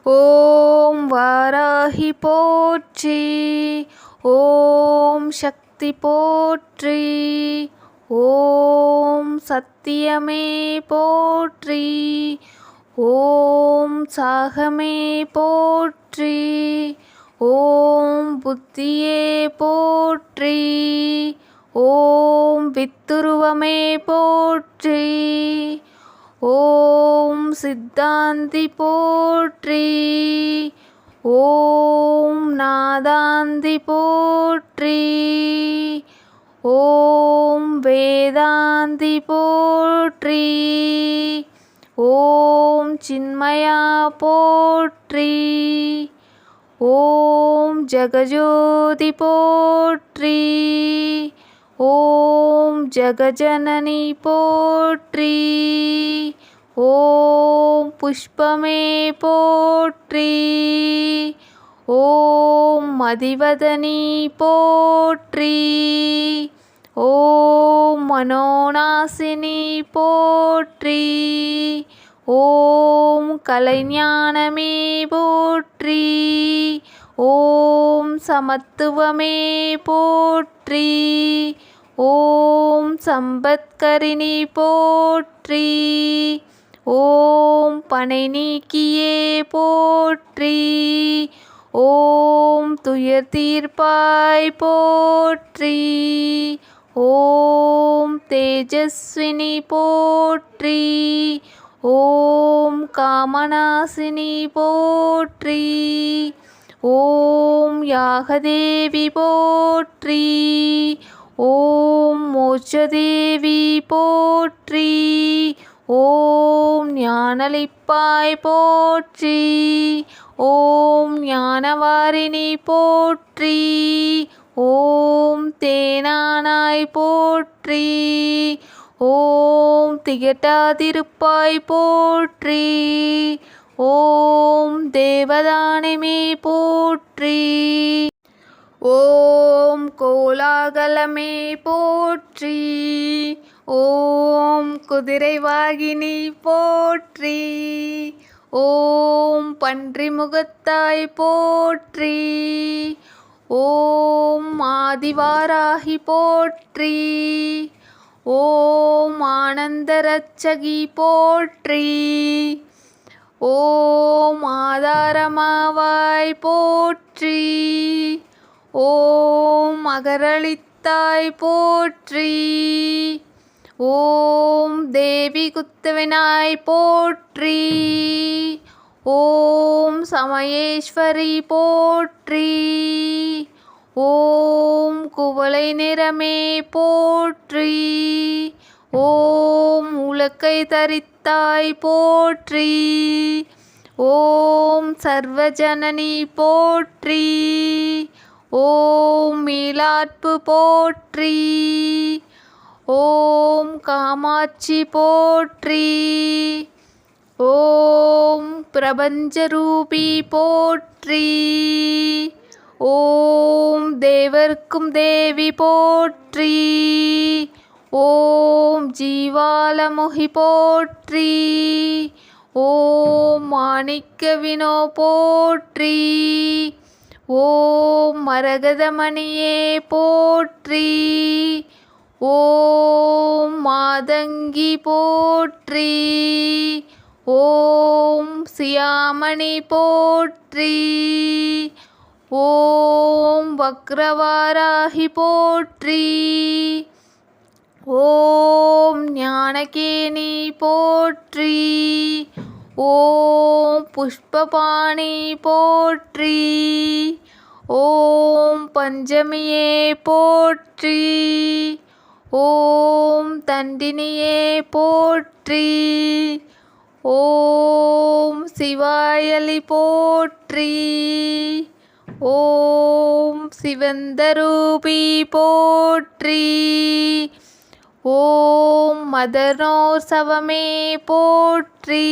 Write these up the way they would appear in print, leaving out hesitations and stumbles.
ஓம் வாராகி போற்றி. ஓம் சக்தி போற்றி. ஓம் சத்தியமே போற்றி. ஓம் சாகமே போற்றி. ஓம் புத்தியே போற்றி. ஓம் வித்துருவமே போற்றி. ஓம் சித்தாந்தி போற்றி. ஓம் நாதாந்தி போற்றி. ஓம் வேதாந்தி போற்றி. ஓம் சின்மயா போற்றி. ஓம் ஜெகஜோதி போற்றி. ஓம் ஜெகஜனனி போற்றி. ஓம் புஷ்பமே போற்றி. ஓம் மதிவதனி போற்றி. ஓம் மனோநாசினி போற்றி. ஓம் கலைஞானமே போற்றி. ஓம் சமத்துவமே போற்றி. ஓம் சம்பத்கரிணி போற்றி. ஓம் பனை நீக்கியே போற்றி. ஓம் துயர் தீர்ப்பாய் போற்றி. ஓம் தேஜஸ்வினி போற்றி. ஓம் காமநாசினி போற்றி. ஓம் யாகதேவி போற்றி. ஓம் மோட்சதேவி போற்றி. ஓம் ஞானளிப்பாய் போற்றி. ஓம் ஞானவாரிணி போற்றி. ஓம் தேனானாய் போற்றி. ஓம் திகட்டாதிருப்பாய் போற்றி. ஓம் தேவதானமே போற்றி. ஓம் கோலாகலமே போற்றி. ஓம் குதிரைவாகினி போற்றி. ஓம் பன்றிமுகத்தாய் போற்றி. ஓம் ஆதிவாராகி போற்றி. ஓம் ஆனந்தரட்சகி போற்றி. ஓம் ஆதாரமாவாய் போற்றி. ஓம் அகரளித்தாய் போற்றி. ஓம் தேவி குத்துவினாய் போற்றி. ஓம் சமயேஸ்வரி போற்றி. ஓம் குவளை நிறமே போற்றி. ஓம் உலக்கை தரித்தாய் போற்றி. ஓம் சர்வஜனனி போற்றி. ஓம் மீளாட்பு போற்றி. ஓம் காமாட்சி போற்றி. ஓம் பிரபஞ்சரூபி போற்றி. ஓம் தேவர்க்கும் தேவி போற்றி. ஓம் ஜீவாலமுகி போற்றி. ஓம் மாணிக்க வினோ போற்றி. ஓம் மரகதமணியே போற்றி. ஓம் மாதங்கி போற்றி. ஓம் சியாமணி போற்றி. ஓம் வக்ரவாராகி போற்றி. ஓம் ஞானகேணி போற்றி. ஓம் புஷ்பபாணி போற்றி. ஓம் பஞ்சமியே போற்றி. ஓம் தண்டினியே போற்றி. ஓம் சிவாயலி போற்றி. ஓம் சிவந்தரூபி போற்றி. ஓம் மதனோற்சவமே போற்றி.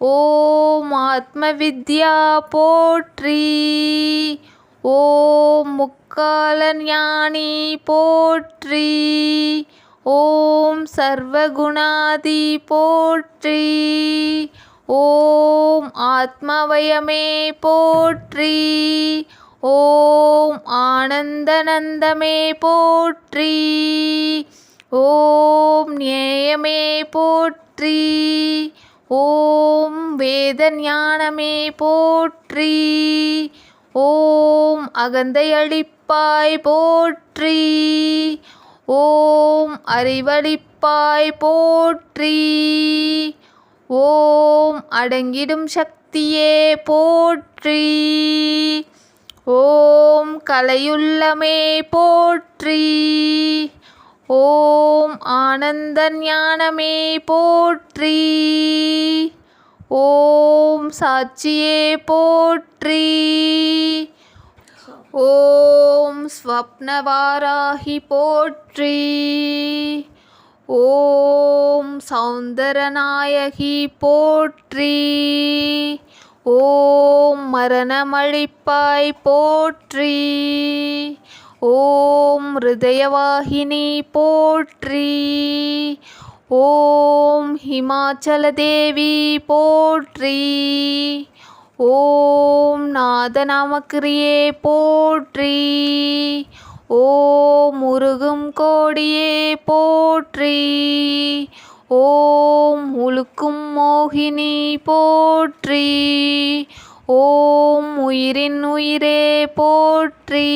ஓம் ஆத்மவித்யா போற்றி. ஓம் முக்கால ஞானி போற்றி. ஓம் சர்வகுணாதி போற்றி. ஓம் ஆத்மவயமே போற்றி. ஓம் ஆனந்தநந்தமே போற்றி. ஓம் நேயமே போற்றி. ஓம் வேத ஞானமே போற்றி. ஓம் அகந்தையளிப்பாய் போற்றி. ஓம் அறிவளிப்பாய் போற்றி. ஓம் அடங்கிடும் சக்தியே போற்றி. ஓம் கலையுள்ளமே போற்றி. ஓம் ஆனந்த ஞானமே போற்றி. ஓம் சாட்சியே போற்றி. ஓம் ஸ்வப்னவாராகி போற்றி. ஓம் சௌந்தரநாயகி போற்றி. ஓம் மரணமழிப்பாய் போற்றி. ஓம் ஹிருதயவாகினி போற்றி. ஓம் ஹிமாச்சல தேவி போற்றி. ஓம் நாதநாமக்கிரியே போற்றி. ஓம் உருகும் கோடியே போற்றி. ஓம் உலுக்கும் மோகினி போற்றி. ஓம் உயிரின் உயிரே போற்றி.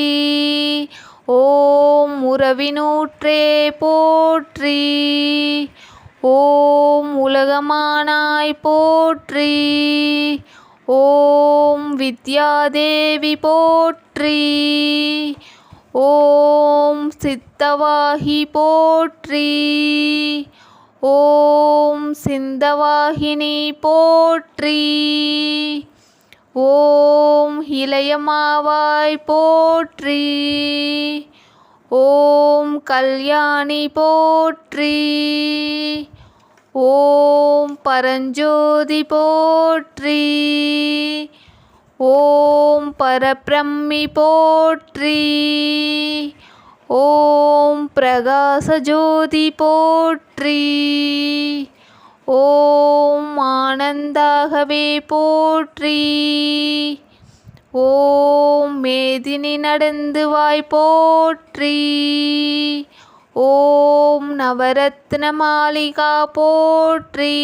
ஓம் உறவினூற்றே போற்றி. ஓம் உலகமானாய் போற்றி. ஓம் வித்யாதேவி போற்றி. ஓம் சித்தவாகி போற்றி. ஓம் சிந்தவாகினி போற்றி. ஓம் இளையமாவாய் போற்றி. ஓம் கல்யாணி போற்றி. ஓம் பரஞ்சோதி போற்றி. ஓம் பரபிரம்மி போற்றி. ஓம் பிரகாசஜோதி போற்றி. ஓம் ஆனந்தாகவே போற்றி. ஓம் மேதினி நடந்துவாய் போற்றி. ஓம் நவரத்ன மாளிகா போற்றி.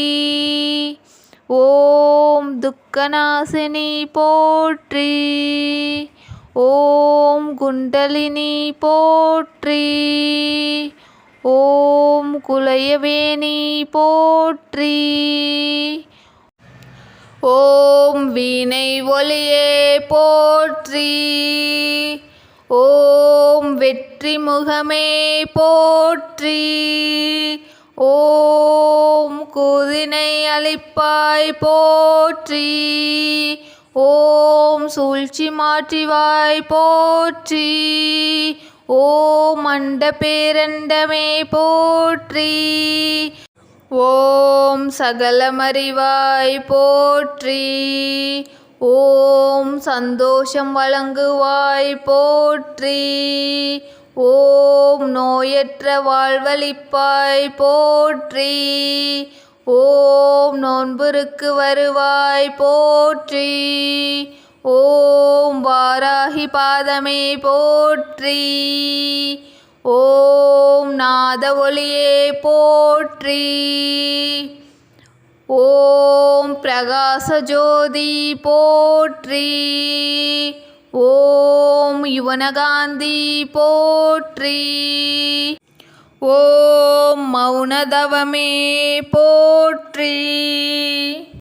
ஓம் துக்கநாசினி போற்றி. ஓம் குண்டலினி போற்றி. ஓம் குலையவேணி போற்றி. ஓம் வீணை ஒலியே போற்றி. ஓம் வெற்றி முகமே போற்றி. ஓம் கூதினை அளிப்பாய் போற்றி. ஓம் சூழ்ச்சி மாற்றிவாய் போற்றி. ஓம் மண்ட பேரண்டமே போற்றி. ஓம் சகலமறிவாய் போற்றி. ஓம் சந்தோஷம் வழங்குவாய் போற்றி. ஓம் நோயற்ற வாழ்வளிப்பாய் போற்றி. ஓம் நோன்புருக்கு வருவாய் போற்றி. ஓம் வாராகி பாதமே போற்றி. ஓம் நாத ஒளியே போற்றி. ஓம் பிரகாசஜோதி போற்றி. ஓம் யுவனகாந்தி போற்றி. ஓம் மௌனதவமே போற்றி.